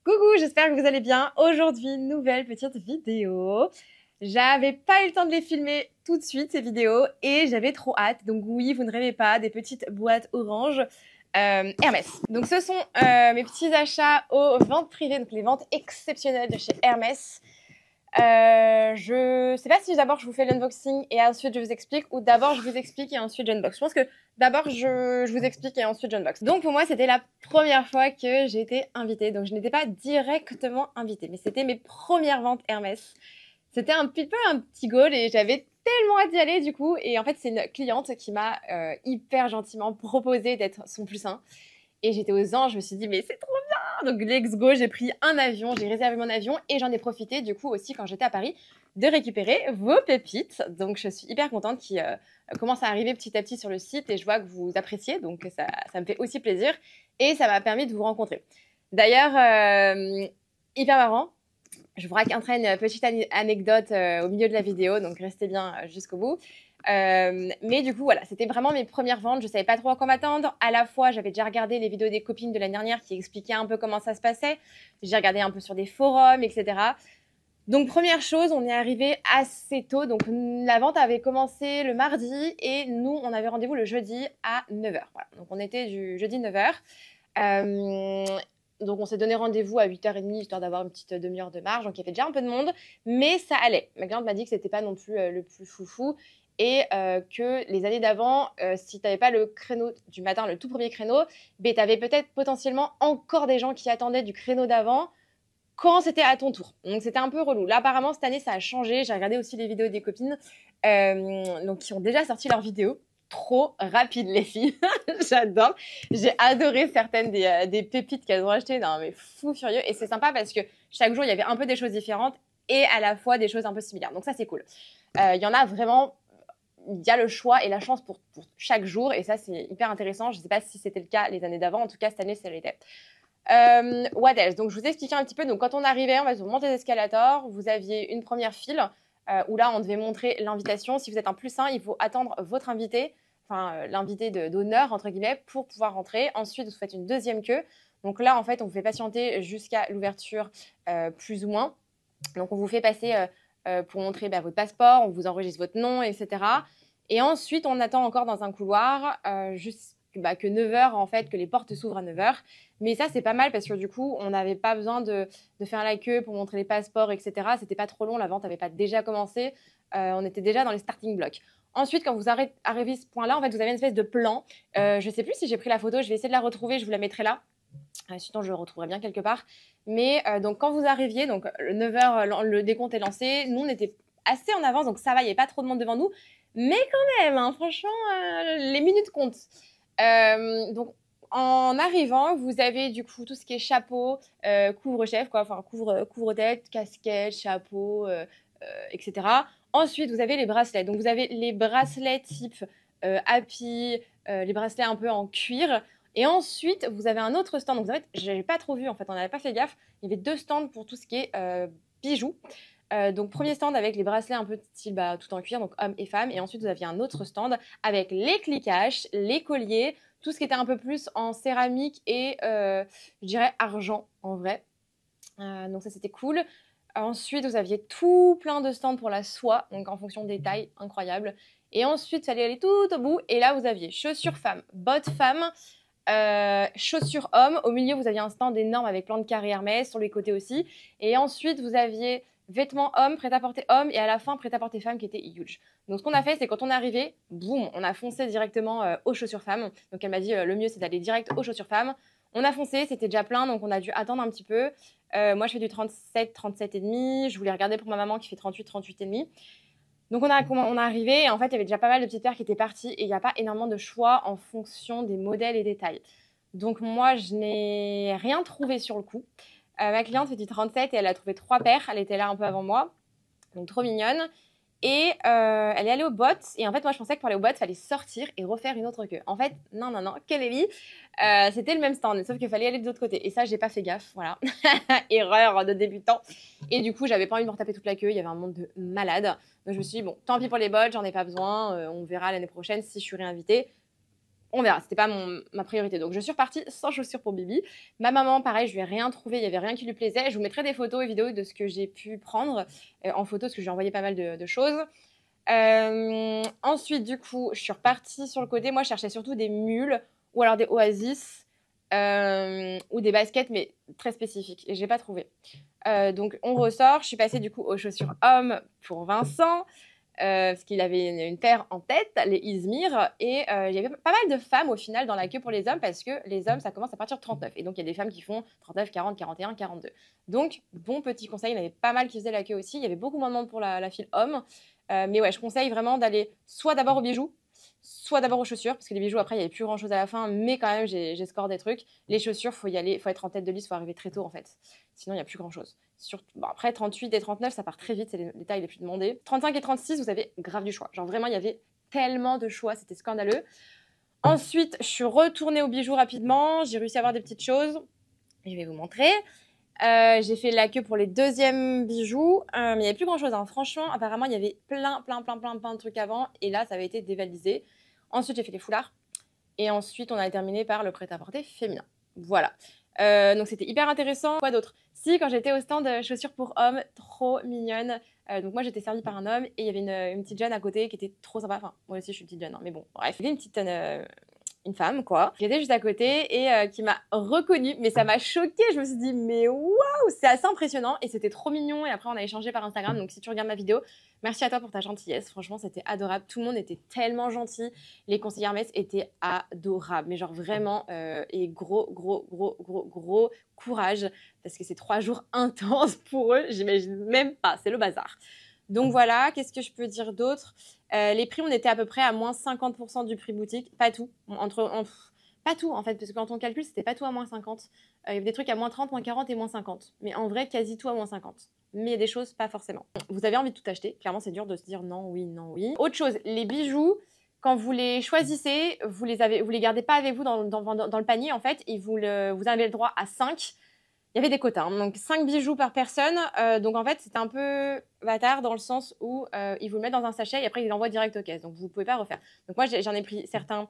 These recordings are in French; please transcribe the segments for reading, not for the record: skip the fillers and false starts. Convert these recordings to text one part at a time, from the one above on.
Coucou, j'espère que vous allez bien. Aujourd'hui, nouvelle petite vidéo. J'avais pas eu le temps de les filmer tout de suite, ces vidéos, et j'avais trop hâte. Donc oui, vous ne rêvez pas, des petites boîtes orange Hermès. Donc ce sont mes petits achats aux ventes privées, donc les ventes exceptionnelles de chez Hermès. Je sais pas si d'abord je vous fais l'unboxing et ensuite je vous explique, ou d'abord je vous explique et ensuite j'unbox. Je pense que d'abord je vous explique et ensuite j'unbox. Donc pour moi c'était la première fois que j'ai été invitée, donc je n'étais pas directement invitée, mais c'était mes premières ventes Hermès. C'était un petit peu un petit goal et j'avais tellement hâte d'y aller du coup. Et en fait c'est une cliente qui m'a hyper gentiment proposé d'être son plus un. Et j'étais aux anges, je me suis dit mais c'est trop bien. Donc let's go, j'ai pris un avion, j'ai réservé mon avion et j'en ai profité du coup aussi quand j'étais à Paris de récupérer vos pépites. Donc je suis hyper contente qui commence à arriver petit à petit sur le site et je vois que vous appréciez, donc ça me fait aussi plaisir et ça m'a permis de vous rencontrer. D'ailleurs, hyper marrant, je vous raconterai une petite anecdote au milieu de la vidéo, donc restez bien jusqu'au bout. Mais du coup, voilà, c'était vraiment mes premières ventes. Je savais pas trop à quoi m'attendre. À la fois, j'avais déjà regardé les vidéos des copines de l'année dernière qui expliquaient un peu comment ça se passait. J'ai regardé un peu sur des forums, etc. Donc, première chose, on est arrivé assez tôt. Donc, la vente avait commencé le mardi et nous, on avait rendez-vous le jeudi à 9 h. Voilà. Donc, on était du jeudi 9 h. Donc, on s'est donné rendez-vous à 8h30, histoire d'avoir une petite demi-heure de marge. Donc, il y avait déjà un peu de monde, mais ça allait. Ma cliente m'a dit que c'était pas non plus le plus foufou et que les années d'avant, si tu n'avais pas le créneau du matin, le tout premier créneau, ben, tu avais peut-être potentiellement encore des gens qui attendaient du créneau d'avant quand c'était à ton tour. Donc, c'était un peu relou. Là, apparemment, cette année, ça a changé. J'ai regardé aussi les vidéos des copines donc, qui ont déjà sorti leurs vidéos. Trop rapide, les filles. J'adore. J'ai adoré certaines des pépites qu'elles ont achetées. Non, mais fou furieux. Et c'est sympa parce que chaque jour, il y avait un peu des choses différentes et à la fois des choses un peu similaires. Donc, ça, c'est cool. Il y en a vraiment, il y a le choix et la chance pour chaque jour. Et ça, c'est hyper intéressant. Je ne sais pas si c'était le cas les années d'avant. En tout cas, cette année, ça l'était. What else? Donc, je vous expliquais un petit peu. Donc, quand on arrivait, on va monter les escalators. Vous aviez une première file où là, on devait montrer l'invitation. Si vous êtes un plus un, il faut attendre votre invité, enfin, l'invité d'honneur, entre guillemets, pour pouvoir rentrer. Ensuite, vous faites une deuxième queue. Donc là, en fait, on vous fait patienter jusqu'à l'ouverture, plus ou moins. Donc, on vous fait passer pour montrer votre passeport, on vous enregistre votre nom, etc. Et ensuite, on attend encore dans un couloir que 9 h, en fait, que les portes s'ouvrent à 9 h. Mais ça, c'est pas mal parce que du coup, on n'avait pas besoin de faire la queue pour montrer les passeports, etc. C'était pas trop long, la vente n'avait pas déjà commencé. On était déjà dans les starting blocks. Ensuite, quand vous arrivez à ce point-là, en fait, vous avez une espèce de plan. Je sais plus si j'ai pris la photo, je vais essayer de la retrouver, je vous la mettrai là. Sinon, je le retrouverai bien quelque part. Mais donc, quand vous arriviez, donc 9 h, le décompte est lancé. Nous, on était assez en avance, donc ça va, il n'y avait pas trop de monde devant nous. Mais quand même, hein, franchement, les minutes comptent. Donc, en arrivant, vous avez du coup tout ce qui est chapeau, couvre-chef, quoi, enfin couvre-tête, casquette, chapeau, etc. Ensuite, vous avez les bracelets. Donc, vous avez les bracelets type happy, les bracelets un peu en cuir. Et ensuite, vous avez un autre stand. Donc, en fait, je n'avais pas trop vu, en fait, on n'avait pas fait gaffe. Il y avait deux stands pour tout ce qui est bijoux. Donc, premier stand avec les bracelets un peu style tout en cuir, donc hommes et femmes. Et ensuite, vous aviez un autre stand avec les cliquages, les colliers, tout ce qui était un peu plus en céramique et, je dirais, argent, en vrai. Donc, ça, c'était cool. Ensuite, vous aviez tout plein de stands pour la soie, donc en fonction des tailles, incroyable. Et ensuite, il fallait aller tout au bout. Et là, vous aviez chaussures femmes, bottes femmes, chaussures hommes. Au milieu, vous aviez un stand énorme avec plein de carrés Hermès, sur les côtés aussi. Et ensuite, vous aviez vêtements hommes, prêt-à-porter hommes, et à la fin, prêt-à-porter femmes qui était huge. Donc, ce qu'on a fait, c'est quand on est arrivé, boum, on a foncé directement aux chaussures femmes. Donc, elle m'a dit, le mieux, c'est d'aller direct aux chaussures femmes. On a foncé, c'était déjà plein, donc on a dû attendre un petit peu. Moi, je fais du 37, 37 et demi. Je voulais regarder pour ma maman qui fait 38, 38 et demi. Donc, on est arrivé et en fait, il y avait déjà pas mal de petites paires qui étaient parties et il n'y a pas énormément de choix en fonction des modèles et des tailles. Donc, moi, je n'ai rien trouvé sur le coup. Ma cliente fait du 37 et elle a trouvé 3 paires. Elle était là un peu avant moi. Donc, trop mignonne. Et elle est allée au bot. Et en fait, moi, je pensais que pour aller au bot, il fallait sortir et refaire une autre queue. En fait, non, non, non, quelle vie. C'était le même stand, sauf qu'il fallait aller de l'autre côté. Et ça, j'ai pas fait gaffe, voilà. Erreur de débutant. Et du coup, j'avais pas envie de me retaper toute la queue. Il y avait un monde de malades. Donc, je me suis dit, bon, tant pis pour les bots, j'en ai pas besoin. On verra l'année prochaine si je suis réinvitée. on verra, c'était pas ma priorité. Donc je suis repartie sans chaussures pour Bibi. Ma maman, pareil, je lui ai rien trouvé, il y avait rien qui lui plaisait. Je vous mettrai des photos et vidéos de ce que j'ai pu prendre en photo, parce que j'ai envoyé pas mal de choses. Ensuite, du coup, je suis repartie sur le côté. Moi, je cherchais surtout des mules ou alors des Oasis ou des baskets, mais très spécifiques. Et j'ai pas trouvé. Donc, on ressort. Je suis passée du coup aux chaussures hommes pour Vincent. Parce qu'il avait une paire en tête, les Izmir, et il y avait pas mal de femmes au final dans la queue pour les hommes, parce que les hommes, ça commence à partir de 39, et donc il y a des femmes qui font 39, 40, 41, 42. Donc, bon petit conseil, il y en avait pas mal qui faisaient la queue aussi, il y avait beaucoup moins de monde pour la file homme, mais ouais, je conseille vraiment d'aller soit d'abord aux bijoux, soit d'abord aux chaussures, parce que les bijoux, après, il n'y avait plus grand-chose à la fin, mais quand même, j'ai score des trucs. Les chaussures, faut y aller, faut être en tête de liste, faut arriver très tôt, en fait. Sinon, il n'y a plus grand-chose. Bon, après, 38 et 39, ça part très vite, c'est les tailles les plus demandées. 35 et 36, vous avez grave du choix. Genre, vraiment, il y avait tellement de choix, c'était scandaleux. Ensuite, je suis retournée aux bijoux rapidement, j'ai réussi à avoir des petites choses. Je vais vous montrer. J'ai fait la queue pour les deuxièmes bijoux, mais il n'y avait plus grand chose, hein. Franchement, apparemment, il y avait plein de trucs avant, et là, ça avait été dévalisé. Ensuite, j'ai fait les foulards, et ensuite, on a terminé par le prêt-à-porter féminin. Voilà. Donc, c'était hyper intéressant. Quoi d'autre? Si, quand j'étais au stand de chaussures pour hommes, trop mignonne. Donc, moi, j'étais servie par un homme, et il y avait une petite jeune à côté qui était trop sympa. Enfin, moi aussi, je suis une petite jeune, hein, mais bon, bref. Il y avait une femme, quoi, qui était juste à côté et qui m'a reconnue. Mais ça m'a choquée. Je me suis dit, mais waouh, c'est assez impressionnant. Et c'était trop mignon. Et après, on a échangé par Instagram. Donc, si tu regardes ma vidéo, merci à toi pour ta gentillesse. Franchement, c'était adorable. Tout le monde était tellement gentil. Les conseillères Metz étaient adorables. Mais genre vraiment, et gros courage. Parce que c'est 3 jours intenses pour eux. J'imagine même pas. C'est le bazar. Donc voilà, qu'est-ce que je peux dire d'autre? Les prix, on était à peu près à moins 50% du prix boutique. Pas tout. Pas tout, en fait, parce que quand on calcule, c'était pas tout à moins 50. Il y avait des trucs à moins 30, moins 40 et moins 50. Mais en vrai, quasi tout à moins 50. Mais il y a des choses, pas forcément. Vous avez envie de tout acheter. Clairement, c'est dur de se dire non, oui, non, oui. Autre chose, les bijoux, quand vous les choisissez, vous les gardez pas avec vous dans le panier, en fait. Et vous avez le droit à 5. Il y avait des quotas, hein. Donc 5 bijoux par personne. Donc en fait, c'était un peu bâtard dans le sens où ils vous le mettent dans un sachet et après ils l'envoient direct aux caisses. Donc vous ne pouvez pas refaire. Donc moi, j'en ai pris certains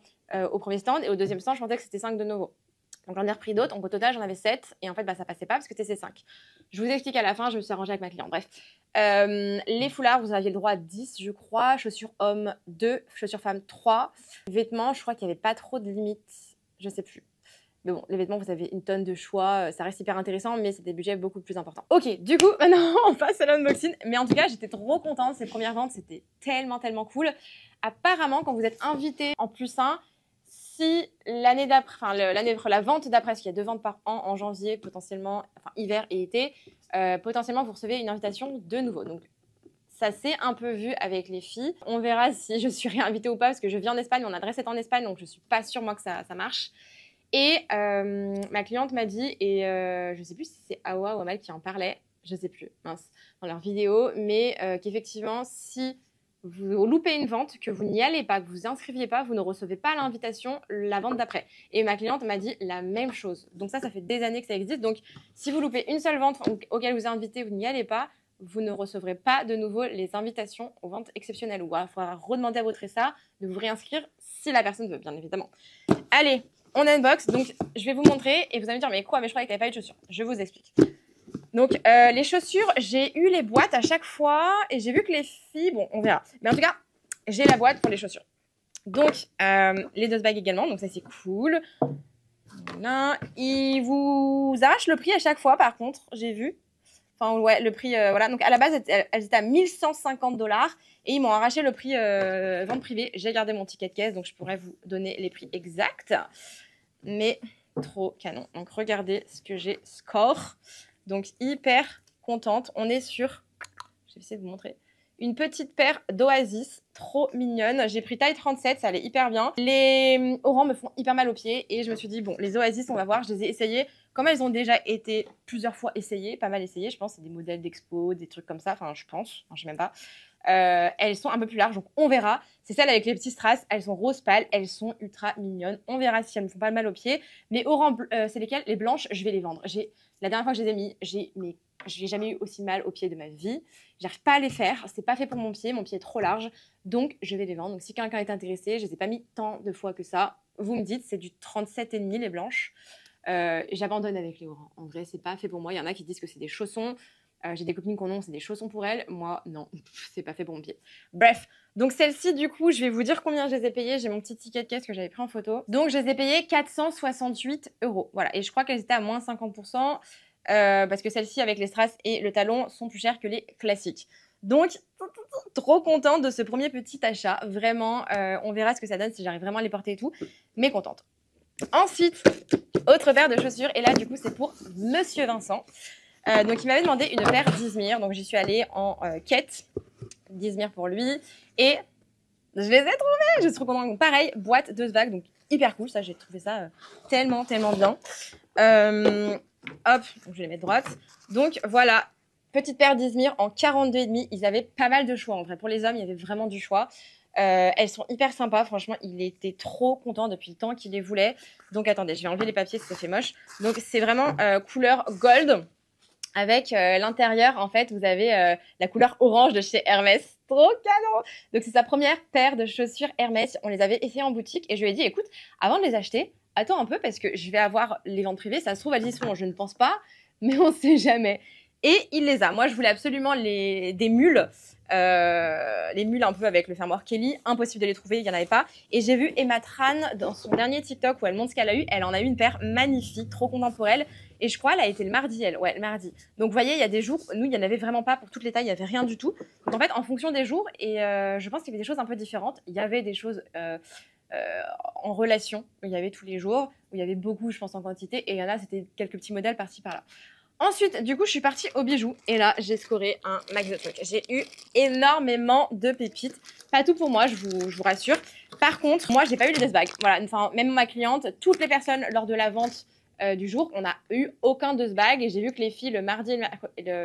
au premier stand et au deuxième stand, je pensais que c'était 5 de nouveau. Donc j'en ai repris d'autres. Donc au total, j'en avais 7 et en fait, ça passait pas parce que c'était 5. Je vous explique à la fin, je me suis arrangée avec ma cliente. Bref. Les foulards, vous aviez le droit à 10, je crois. Chaussures hommes, 2. Chaussures femmes, 3. Vêtements, je crois qu'il n'y avait pas trop de limites. Je sais plus. Mais bon, les vêtements, vous avez une tonne de choix. Ça reste hyper intéressant, mais c'est des budgets beaucoup plus importants. Ok, du coup, maintenant, on passe à l'unboxing. Mais en tout cas, j'étais trop contente. Ces premières ventes, c'était tellement cool. Apparemment, quand vous êtes invité en +1, si l'année d'après, enfin, la vente d'après, parce qu'il y a 2 ventes par an en janvier, potentiellement, enfin, hiver et été, potentiellement, vous recevez une invitation de nouveau. Donc, ça s'est un peu vu avec les filles. On verra si je suis réinvitée ou pas, parce que je vis en Espagne, mon adresse est en Espagne, donc je suis pas sûre, moi, que ça marche. Et ma cliente m'a dit, et je sais plus si c'est Awa ou Amal qui en parlait, je sais plus, mince, dans leur vidéo, mais qu'effectivement, si vous loupez une vente, que vous n'y allez pas, que vous vous inscriviez pas, vous ne recevez pas l'invitation la vente d'après. Et ma cliente m'a dit la même chose. Donc ça fait des années que ça existe. Donc si vous loupez une seule vente auquel vous êtes invité, vous n'y allez pas, vous ne recevrez pas de nouveau les invitations aux ventes exceptionnelles. Ou il faudra redemander à votre SA de vous réinscrire si la personne veut, bien évidemment. Allez, on unbox, donc je vais vous montrer et vous allez me dire mais quoi, mais je croyais que t'avais pas eu de chaussures. Je vous explique. Donc les chaussures, j'ai eu les boîtes à chaque fois et j'ai vu que les filles, bon on verra. Mais en tout cas, j'ai la boîte pour les chaussures. Donc les dust bags également, donc ça c'est cool. Voilà. Ils vous arrachent le prix à chaque fois par contre, j'ai vu. Enfin ouais, le prix, voilà. Donc à la base, elles étaient à 1150 $ et ils m'ont arraché le prix vente privée. J'ai gardé mon ticket de caisse, donc je pourrais vous donner les prix exacts. Mais trop canon. Donc regardez ce que j'ai score. Donc hyper contente. On est sur, je vais essayer de vous montrer, une petite paire d'Oasis, trop mignonne. J'ai pris taille 37, ça allait hyper bien. Les orangs me font hyper mal aux pieds et je me suis dit bon, les Oasis, on va voir. Je les ai essayées. Comme elles ont déjà été plusieurs fois essayées, pas mal essayées, je pense, c'est des modèles d'expo, des trucs comme ça. Enfin, je pense, enfin, je sais même pas. Elles sont un peu plus larges, donc on verra. C'est celles avec les petits strass, elles sont rose pâle, elles sont ultra mignonnes. On verra si elles me font pas mal aux pieds. Les orangs, c'est lesquelles? Les blanches, je vais les vendre. La dernière fois que je les ai mis, j'ai jamais eu aussi mal aux pieds de ma vie. J'arrive pas à les faire, c'est pas fait pour mon pied est trop large, donc je vais les vendre. Donc si quelqu'un est intéressé, je les ai pas mis tant de fois que ça. vous me dites, c'est du 37,5 les blanches. J'abandonne avec les orangs. En vrai, c'est pas fait pour moi. Il y en a qui disent que c'est des chaussons. J'ai des copines qui en ont, c'est des chaussons pour elles. Moi, non, c'est pas fait pour mon pied. Bref, donc celles-ci, du coup, je vais vous dire combien je les ai payées. J'ai mon petit ticket de caisse que j'avais pris en photo. Donc, je les ai payées 468 €. Voilà, et je crois qu'elles étaient à moins 50%, parce que celles-ci, avec les strass et le talon, sont plus chères que les classiques. Donc, trop contente de ce premier petit achat. Vraiment, on verra ce que ça donne si j'arrive vraiment à les porter et tout. Mais contente. Ensuite, autre paire de chaussures. Et là, du coup, c'est pour Monsieur Vincent. Donc, il m'avait demandé une paire d'Izmir. Donc, j'y suis allée en quête d'Izmir pour lui. Et je les ai trouvées. Je suis trop contente. Donc, pareil, boîte de Svag. Donc, hyper cool. Ça, j'ai trouvé ça tellement, tellement bien. Hop, donc je vais les mettre droite. Donc, voilà. Petite paire d'Izmir en 42,5. Ils avaient pas mal de choix. En vrai, pour les hommes, il y avait vraiment du choix. Elles sont hyper sympas. Franchement, il était trop content depuis le temps qu'il les voulait. Donc, attendez, je vais enlever les papiers si ça fait moche. Donc, c'est vraiment couleur gold. Avec l'intérieur, en fait, vous avez la couleur orange de chez Hermès. Trop canon! Donc, c'est sa première paire de chaussures Hermès. On les avait essayées en boutique et je lui ai dit, écoute, avant de les acheter, attends un peu parce que je vais avoir les ventes privées. Ça se trouve, elles y sont. Je ne pense pas, mais on ne sait jamais. Et il les a. Moi, je voulais absolument des mules. Les mules un peu avec le fermoir Kelly. Impossible de les trouver, il n'y en avait pas. Et j'ai vu Emma Tran dans son dernier TikTok où elle montre ce qu'elle a eu. Elle en a eu une paire magnifique, trop contente pour elle. Et je crois, elle a été le mardi, elle. Ouais, le mardi. Donc, vous voyez, il y a des jours, nous, il n'y en avait vraiment pas pour toutes les tailles, il n'y avait rien du tout. Donc, en fait, en fonction des jours, et je pense qu'il y avait des choses un peu différentes. Il y avait des choses en relation, où il y avait tous les jours, où il y avait beaucoup, je pense, en quantité. Et il y en a, c'était quelques petits modèles par-ci, par-là. Ensuite, du coup, je suis partie aux bijoux. Et là, j'ai scoré un max de trucs. J'ai eu énormément de pépites. Pas tout pour moi, je vous rassure. Par contre, moi, j'ai pas eu les bags. Voilà, enfin, même ma cliente, toutes les personnes lors de la vente du jour, on n'a eu aucun bag. Et j'ai vu que les filles, le mardi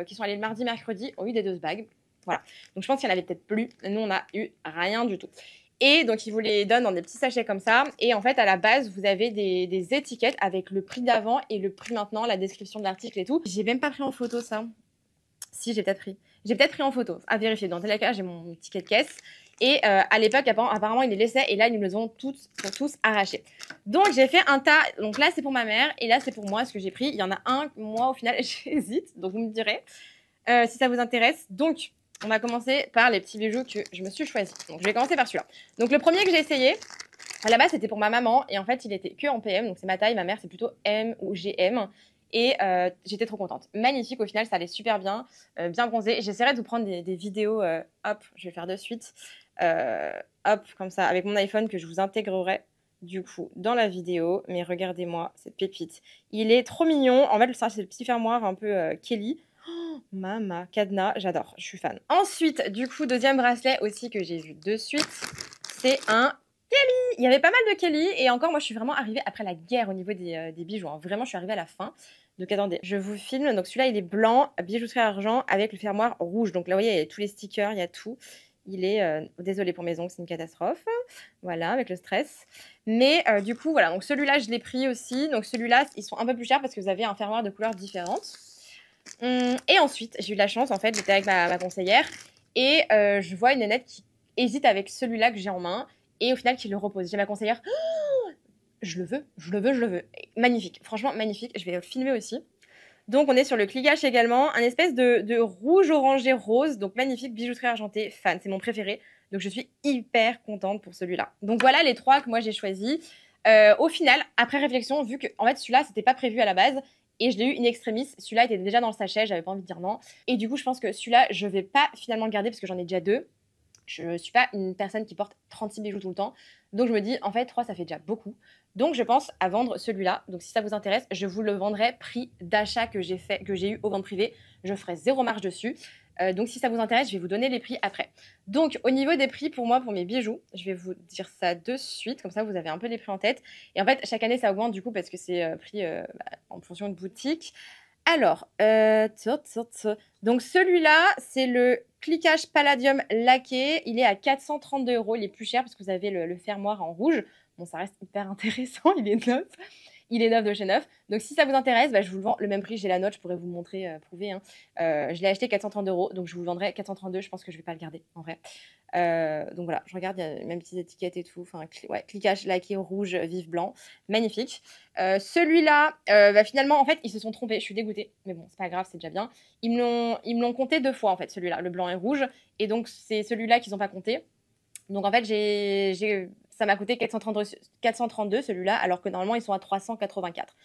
qui sont allées le mardi, mercredi, ont eu des bags. Voilà. Donc, je pense qu'il y en avait peut-être plus. Nous, on n'a eu rien du tout. Et donc, ils vous les donnent dans des petits sachets comme ça. Et en fait, à la base, vous avez des étiquettes avec le prix d'avant et le prix maintenant, la description de l'article et tout. J'ai même pas pris en photo ça. Si, j'ai peut-être pris. J'ai peut-être pris en photo. À vérifier. Dans tel cas, j'ai mon ticket de caisse. Et à l'époque, apparemment, ils les laissaient. Et là, ils nous les ont tous arrachés. Donc, j'ai fait un tas. Donc là, c'est pour ma mère. Et là, c'est pour moi, ce que j'ai pris. Il y en a un, moi, au final, j'hésite. Donc, vous me direz si ça vous intéresse. Donc, on va commencer par les petits bijoux que je me suis choisis. Donc, je vais commencer par celui-là. Donc, le premier que j'ai essayé, à la base, c'était pour ma maman. Et en fait, il était que en PM. Donc, c'est ma taille. Ma mère, c'est plutôt M ou GM. Et j'étais trop contente. Magnifique, au final, ça allait super bien. Bien bronzé. J'essaierai de vous prendre des vidéos. Hop, je vais faire de suite. Hop, comme ça, avec mon iPhone que je vous intégrerai du coup dans la vidéo. Mais regardez-moi cette pépite. Il est trop mignon. En fait, ça, c'est le petit fermoir un peu Kelly. Oh, Mama, cadenas, j'adore, je suis fan. Ensuite, du coup, deuxième bracelet aussi que j'ai vu de suite, c'est un Kelly. Il y avait pas mal de Kelly et encore, moi, je suis vraiment arrivée après la guerre au niveau des bijoux. Hein. Vraiment, je suis arrivée à la fin. Donc, attendez, je vous filme. Donc, celui-là, il est blanc, bijouterie argent avec le fermoir rouge. Donc, là, vous voyez, il y a tous les stickers, il y a tout. Il est, désolé pour mes ongles, c'est une catastrophe. Voilà, avec le stress. Mais du coup, voilà. Donc, celui-là, je l'ai pris aussi. Donc, celui-là, ils sont un peu plus chers parce que vous avez un fermoir de couleurs différentes. Et ensuite, j'ai eu de la chance, en fait, j'étais avec ma conseillère et je vois une nénette qui hésite avec celui-là que j'ai en main et au final qui le repose. J'ai ma conseillère, oh, je le veux, je le veux, je le veux. Et magnifique, franchement magnifique, je vais le filmer aussi. Donc on est sur le cliquage également, un espèce de rouge orangé rose, donc magnifique, bijouterie argentée, fan, c'est mon préféré. Donc je suis hyper contente pour celui-là. Donc voilà les trois que moi j'ai choisis. Au final, après réflexion, vu que en fait celui-là c'était pas prévu à la base, et je l'ai eu in extremis. Celui-là était déjà dans le sachet, j'avais pas envie de dire non. Et du coup, je pense que celui-là, je vais pas finalement le garder parce que j'en ai déjà deux. Je suis pas une personne qui porte 36 bijoux tout le temps. Donc je me dis, en fait, 3, ça fait déjà beaucoup. Donc je pense à vendre celui-là. Donc si ça vous intéresse, je vous le vendrai prix d'achat que j'ai eu aux ventes privées. Je ferai 0 marge dessus. Donc si ça vous intéresse, je vais vous donner les prix après. Donc au niveau des prix pour moi, pour mes bijoux, je vais vous dire ça de suite, comme ça vous avez un peu les prix en tête. Et en fait, chaque année ça augmente du coup parce que c'est pris en fonction de boutique. Alors, donc celui-là, c'est le cliquage Palladium laqué. Il est à 432 €. Il est plus cher parce que vous avez le fermoir en rouge. Bon, ça reste hyper intéressant, il est neuf. Il est neuf de chez neuf. Donc si ça vous intéresse, bah, je vous le vends le même prix. J'ai la note, je pourrais vous montrer, prouver. Hein. Je l'ai acheté 430 €, donc je vous le vendrai 432. Je pense que je vais pas le garder en vrai. Donc voilà, je regarde, il y a même petites étiquettes et tout. Enfin, ouais, cliquage laqué rouge, vif blanc, magnifique. Celui-là, bah, finalement, en fait, ils se sont trompés. Je suis dégoûtée, mais bon, c'est pas grave, c'est déjà bien. Ils me l'ont compté 2 fois en fait, celui-là, le blanc et rouge, et donc c'est celui-là qu'ils n'ont pas compté. Donc en fait, ça m'a coûté 432 celui-là, alors que normalement ils sont à 384.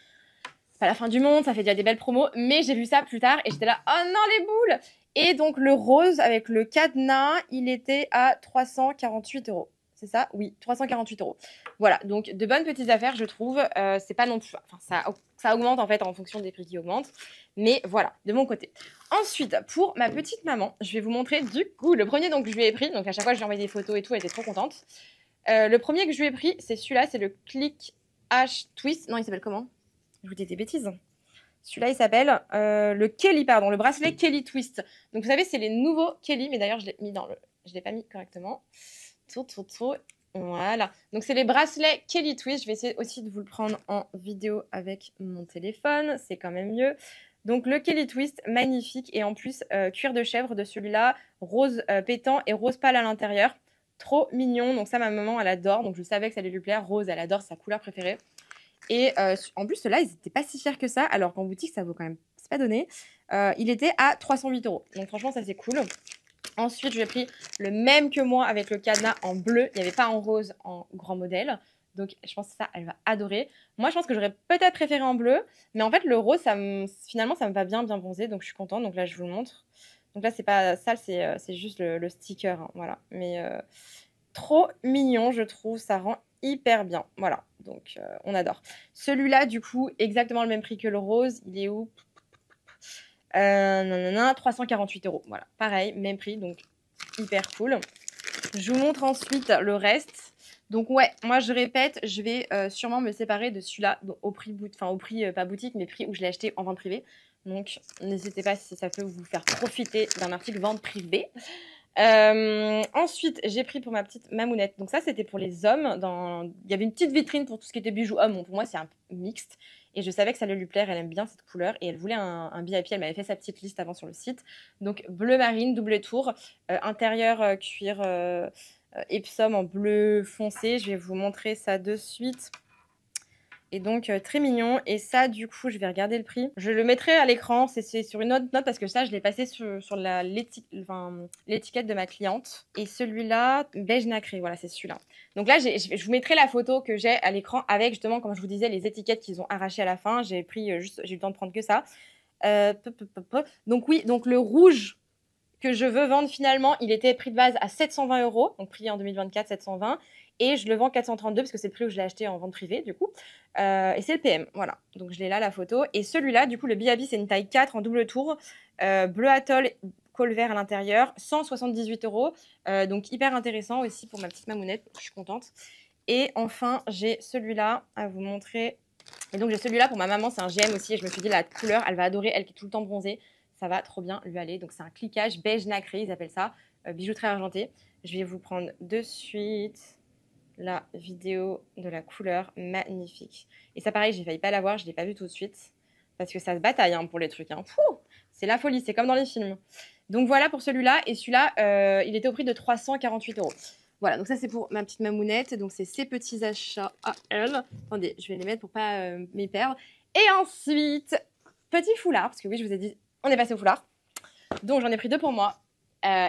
C'est pas la fin du monde, ça fait déjà des belles promos, mais j'ai vu ça plus tard et j'étais là, oh non les boules. Et donc le rose avec le cadenas, il était à 348 €. C'est ça? Oui, 348 €. Voilà, donc de bonnes petites affaires, je trouve. C'est pas non plus. Enfin, ça augmente en fait en fonction des prix qui augmentent. Mais voilà, de mon côté. Ensuite, pour ma petite maman, je vais vous montrer du coup le premier donc, que je lui ai pris. Donc à chaque fois, je lui ai envoyé des photos et tout, elle était trop contente. Le premier que je lui ai pris, c'est celui-là, c'est le Click H Twist. Non, il s'appelle comment? Je vous dis des bêtises. Celui-là, il s'appelle le Kelly, pardon, le bracelet Kelly Twist. Donc, vous savez, c'est les nouveaux Kelly, mais d'ailleurs, je l'ai mis je l'ai pas mis correctement. Voilà. Donc, c'est les bracelets Kelly Twist. Je vais essayer aussi de vous le prendre en vidéo avec mon téléphone. C'est quand même mieux. Donc, le Kelly Twist, magnifique. Et en plus, cuir de chèvre de celui-là, rose pétant et rose pâle à l'intérieur. Trop mignon. Donc, ça, ma maman, elle adore. Donc, je savais que ça allait lui plaire. Rose, elle adore, sa couleur préférée. Et en plus, ceux-là, ils n'étaient pas si chers que ça, alors qu'en boutique, ça vaut quand même, c'est pas donné. Il était à 308 €. Donc franchement, ça c'est cool. Ensuite, j'ai pris le même que moi avec le cadenas en bleu. Il n'y avait pas en rose en grand modèle. Donc je pense que ça, elle va adorer. Moi, je pense que j'aurais peut-être préféré en bleu. Mais en fait, le rose, finalement, ça me va bien bronzer. Donc je suis contente. Donc là, je vous le montre. Donc là, c'est pas sale, c'est juste le sticker. Hein, voilà. Mais trop mignon, je trouve. Ça rend hyper bien. Voilà, donc on adore. Celui-là, du coup, exactement le même prix que le rose. Il est où? 348 €. Voilà, pareil, même prix, donc hyper cool. Je vous montre ensuite le reste. Donc ouais, moi je répète, je vais sûrement me séparer de celui-là au prix, pas boutique, mais prix où je l'ai acheté en vente privée. Donc n'hésitez pas si ça peut vous faire profiter d'un article vente privée. Ensuite, j'ai pris pour ma petite mamounette. Donc ça, c'était pour les hommes. Il y avait une petite vitrine pour tout ce qui était bijoux hommes. Bon, pour moi, c'est un peu mixte. Et je savais que ça allait lui plaire. Elle aime bien cette couleur. Et elle voulait un VIP. Elle m'avait fait sa petite liste avant sur le site. Donc bleu marine, double tour. Intérieur cuir Epsom en bleu foncé. Je vais vous montrer ça de suite. Et donc, très mignon. Et ça, du coup, je vais regarder le prix. Je le mettrai à l'écran. C'est sur une autre note parce que ça, je l'ai passé sur l'étiquette de ma cliente. Et celui-là, beige nacré. Voilà, c'est celui-là. Donc là, je vous mettrai la photo que j'ai à l'écran avec, justement, comme je vous disais, les étiquettes qu'ils ont arrachées à la fin. J'ai eu le temps de prendre que ça. Donc oui, donc le rouge que je veux vendre finalement, il était prix de base à 720 €. Donc prix en 2024, 720. Et je le vends 432 parce que c'est le prix où je l'ai acheté en vente privée, du coup. Et c'est le PM, voilà. Donc je l'ai là, la photo. Et celui-là, du coup, le BAB, c'est une taille 4 en double tour. Bleu atoll, col vert à l'intérieur, 178 €. Donc hyper intéressant aussi pour ma petite mamounette. Je suis contente. Et enfin, j'ai celui-là à vous montrer. Et donc j'ai celui-là pour ma maman, c'est un GM aussi. Et je me suis dit, la couleur, elle va adorer, elle qui est tout le temps bronzée. Ça va trop bien lui aller. Donc c'est un cliquage beige nacré, ils appellent ça. Bijouterie argentée. Je vais vous prendre de suite la vidéo de la couleur, magnifique. Et ça pareil, j'ai failli pas la voir, je l'ai pas vue tout de suite parce que ça se bataille hein, pour les trucs. Hein. C'est la folie, c'est comme dans les films. Donc voilà pour celui-là. Et celui-là, il était au prix de 348 €. Voilà, donc ça c'est pour ma petite mamounette. Donc c'est ses petits achats à elle. Attendez, je vais les mettre pour pas m'y perdre. Et ensuite, petit foulard, parce que oui, je vous ai dit, on est passé au foulard. Donc j'en ai pris 2 pour moi.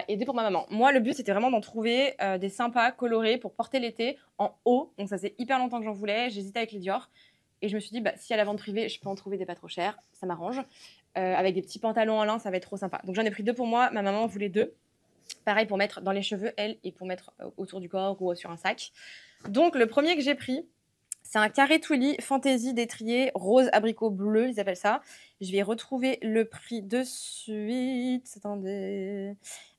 Et 2 pour ma maman. Moi, le but, c'était vraiment d'en trouver des sympas, colorés, pour porter l'été en haut. Donc, ça faisait hyper longtemps que j'en voulais. J'hésitais avec les Dior. Et je me suis dit, bah, si à la vente privée, je peux en trouver des pas trop chers, ça m'arrange. Avec des petits pantalons en lin, ça va être trop sympa. Donc, j'en ai pris 2 pour moi. Ma maman en voulait 2. Pareil pour mettre dans les cheveux, elle, et pour mettre autour du corps ou sur un sac. Donc, le premier que j'ai pris, c'est un carré Twilly Fantasy d'étrier rose abricot bleu, ils appellent ça. Je vais retrouver le prix de suite. Attendez.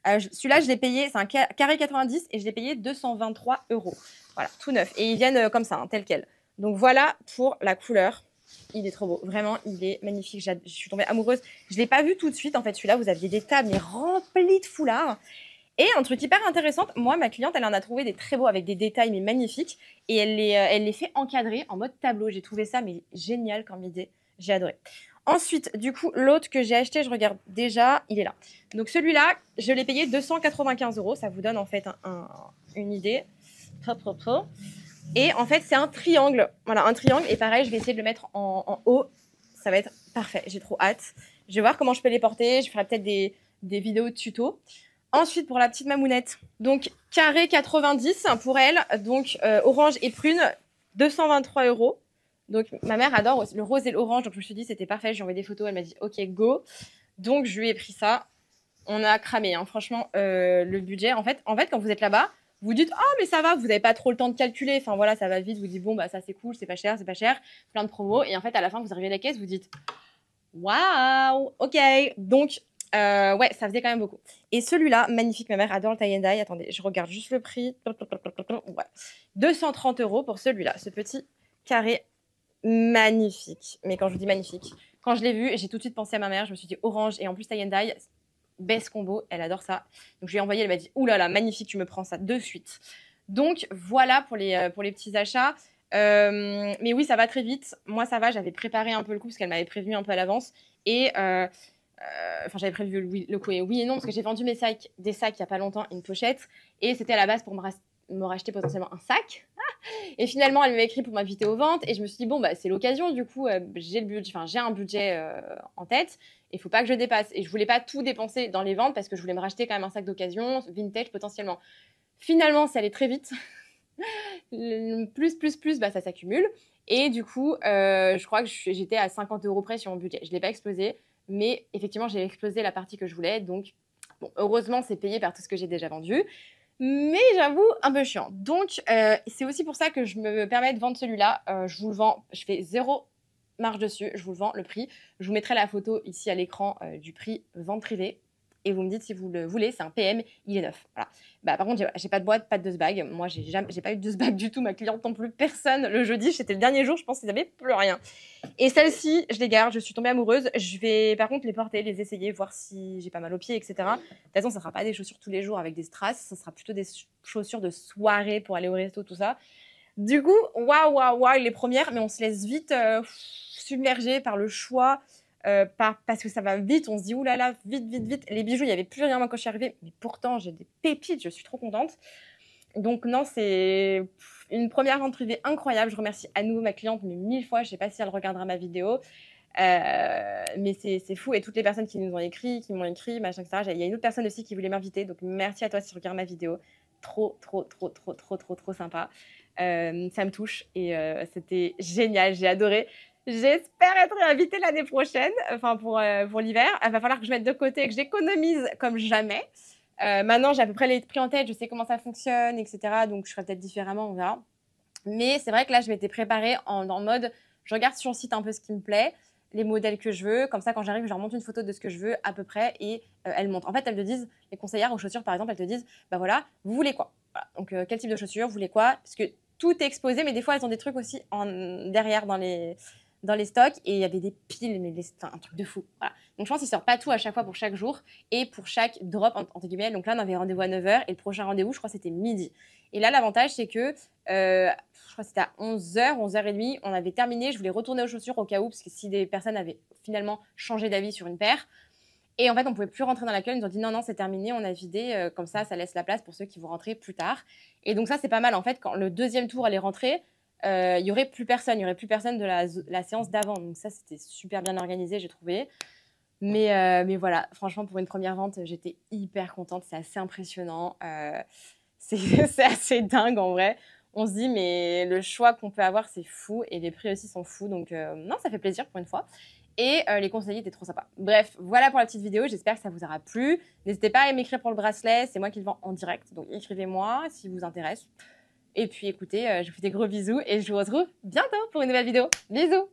Celui-là, je l'ai payé, c'est un carré 90 et je l'ai payé 223 €. Voilà, tout neuf. Et ils viennent comme ça, hein, tel quel. Donc voilà pour la couleur. Il est trop beau. Vraiment, il est magnifique. Je suis tombée amoureuse. Je ne l'ai pas vu tout de suite. En fait, celui-là, vous aviez des tables mais remplies de foulards. Et un truc hyper intéressant, moi, ma cliente, elle en a trouvé des très beaux avec des détails, mais magnifiques. Et elle les fait encadrer en mode tableau. J'ai trouvé ça, mais génial comme idée. J'ai adoré. Ensuite, du coup, l'autre que j'ai acheté, je regarde déjà, il est là. Donc celui-là, je l'ai payé 295 €. Ça vous donne en fait une idée. Et en fait, c'est un triangle. Voilà, un triangle. Et pareil, je vais essayer de le mettre en haut. Ça va être parfait. J'ai trop hâte. Je vais voir comment je peux les porter. Je ferai peut-être des vidéos de tuto. Ensuite, pour la petite mamounette, donc carré 90 pour elle. Donc orange et prune, 223 €. Donc ma mère adore le rose et l'orange. Donc je me suis dit, c'était parfait. Je lui ai envoyé des photos. Elle m'a dit, OK, go. Donc je lui ai pris ça. On a cramé, hein. Franchement, le budget. En fait, quand vous êtes là-bas, vous dites, oh, mais ça va, vous n'avez pas trop le temps de calculer. Enfin, voilà, ça va vite. Vous dites, bon, bah, ça, c'est cool, c'est pas cher. Plein de promos. Et en fait, à la fin, vous arrivez à la caisse, vous dites, waouh, OK. Donc, ouais, ça faisait quand même beaucoup. Et celui-là, magnifique, ma mère adore le tie and dye. Attendez, je regarde juste le prix. Ouais. 230 € pour celui-là, ce petit carré magnifique. Mais quand je vous dis magnifique, quand je l'ai vu, j'ai tout de suite pensé à ma mère. Je me suis dit orange et en plus tie and dye. Best combo, elle adore ça. Donc je lui ai envoyé, elle m'a dit oulala, magnifique, tu me prends ça de suite. Donc voilà pour les petits achats. Mais oui, ça va très vite. Moi, ça va, j'avais préparé un peu le coup parce qu'elle m'avait prévenu un peu à l'avance. Et enfin, j'avais prévu le coup et oui et non parce que j'ai vendu des sacs il n'y a pas longtemps, une pochette. Et c'était à la base pour me racheter potentiellement un sac. Et finalement, elle m'a écrit pour m'inviter aux ventes. Et je me suis dit, bon, bah, c'est l'occasion. Du coup, j'ai un budget en tête. Il ne faut pas que je dépasse. Et je ne voulais pas tout dépenser dans les ventes parce que je voulais me racheter quand même un sac d'occasion, vintage potentiellement. Finalement, ça allait très vite. Plus, bah, ça s'accumule. Et du coup, je crois que j'étais à 50 € près sur mon budget. Je ne l'ai pas explosé. Mais effectivement, j'ai explosé la partie que je voulais. Donc, bon, heureusement, c'est payé par tout ce que j'ai déjà vendu. Mais j'avoue, un peu chiant. Donc, c'est aussi pour ça que je me permets de vendre celui-là. Je vous le vends, je fais 0 marge dessus, je vous le vends, le prix. Je vous mettrai la photo ici à l'écran du prix vente privée. Et vous me dites si vous le voulez, c'est un PM, il est neuf. Voilà. Bah, par contre, j'ai pas de boîte, pas de dust-bag. Moi, j'ai pas eu de dust-bag du tout. Ma cliente non plus, personne. Le jeudi, c'était le dernier jour, je pense qu'ils avaient plus rien. Et celle-ci, je les garde, je suis tombée amoureuse. Je vais par contre les porter, les essayer, voir si j'ai pas mal aux pieds, etc. De toute façon, ça sera pas des chaussures tous les jours avec des strass, ça sera plutôt des chaussures de soirée pour aller au resto, tout ça. Du coup, waouh, les premières, mais on se laisse vite submerger par le choix, parce que ça va vite. On se dit, oulala, vite. Les bijoux, il n'y avait plus rien moi quand je suis arrivée, mais pourtant, j'ai des pépites, je suis trop contente. Donc non, c'est une première vente privée incroyable. Je remercie à nouveau ma cliente, mais 1000 fois. Je ne sais pas si elle regardera ma vidéo. Mais c'est fou. Et toutes les personnes qui nous ont écrit, qui m'ont écrit, machin, etc. Il y a une autre personne aussi qui voulait m'inviter. Donc merci à toi si tu regardes ma vidéo. Trop sympa. Ça me touche et c'était génial. J'ai adoré. J'espère être invitée l'année prochaine, enfin pour l'hiver. Il va falloir que je mette de côté et que j'économise comme jamais. Maintenant, j'ai à peu près les prix en tête, je sais comment ça fonctionne, etc. Donc, je ferai peut-être différemment, on verra. Mais c'est vrai que là, je m'étais préparée en mode, je regarde sur le site un peu ce qui me plaît, les modèles que je veux. Comme ça, quand j'arrive, je leur montre une photo de ce que je veux à peu près et elles montrent. En fait, elles te disent, les conseillères aux chaussures, par exemple, elles te disent, bah voilà, vous voulez quoi? Voilà. Donc, quel type de chaussures, vous voulez quoi? Parce que tout est exposé, mais des fois, elles ont des trucs aussi derrière dans les stocks et il y avait des piles, mais un truc de fou. Voilà. Donc je pense qu'ils sortent pas tout à chaque fois pour chaque jour et pour chaque drop, entre guillemets. Donc là, on avait rendez-vous à 9 h et le prochain rendez-vous, je crois, c'était midi. Et là, l'avantage, c'est que je crois que c'était à 11 h, 11 h 30, on avait terminé. Je voulais retourner aux chaussures au cas où, parce que si des personnes avaient finalement changé d'avis sur une paire. Et en fait, on pouvait plus rentrer dans l'accueil. Ils nous ont dit non, c'est terminé, on a vidé. Comme ça laisse la place pour ceux qui vont rentrer plus tard. Et donc ça, c'est pas mal. En fait, quand le deuxième tour allait rentrer, il n'y aurait plus personne. Il n'y aurait plus personne de la séance d'avant. Donc ça, c'était super bien organisé, j'ai trouvé. Mais voilà, franchement, pour une première vente, j'étais hyper contente. C'est assez impressionnant. C'est assez dingue, en vrai. On se dit, mais le choix qu'on peut avoir, c'est fou. Et les prix aussi sont fous. Donc non, ça fait plaisir pour une fois. Et les conseillers étaient trop sympas. Bref, voilà pour la petite vidéo. J'espère que ça vous aura plu. N'hésitez pas à m'écrire pour le bracelet. C'est moi qui le vends en direct. Donc écrivez-moi si vous intéresse. Et puis écoutez, je vous fais des gros bisous et je vous retrouve bientôt pour une nouvelle vidéo. Bisous!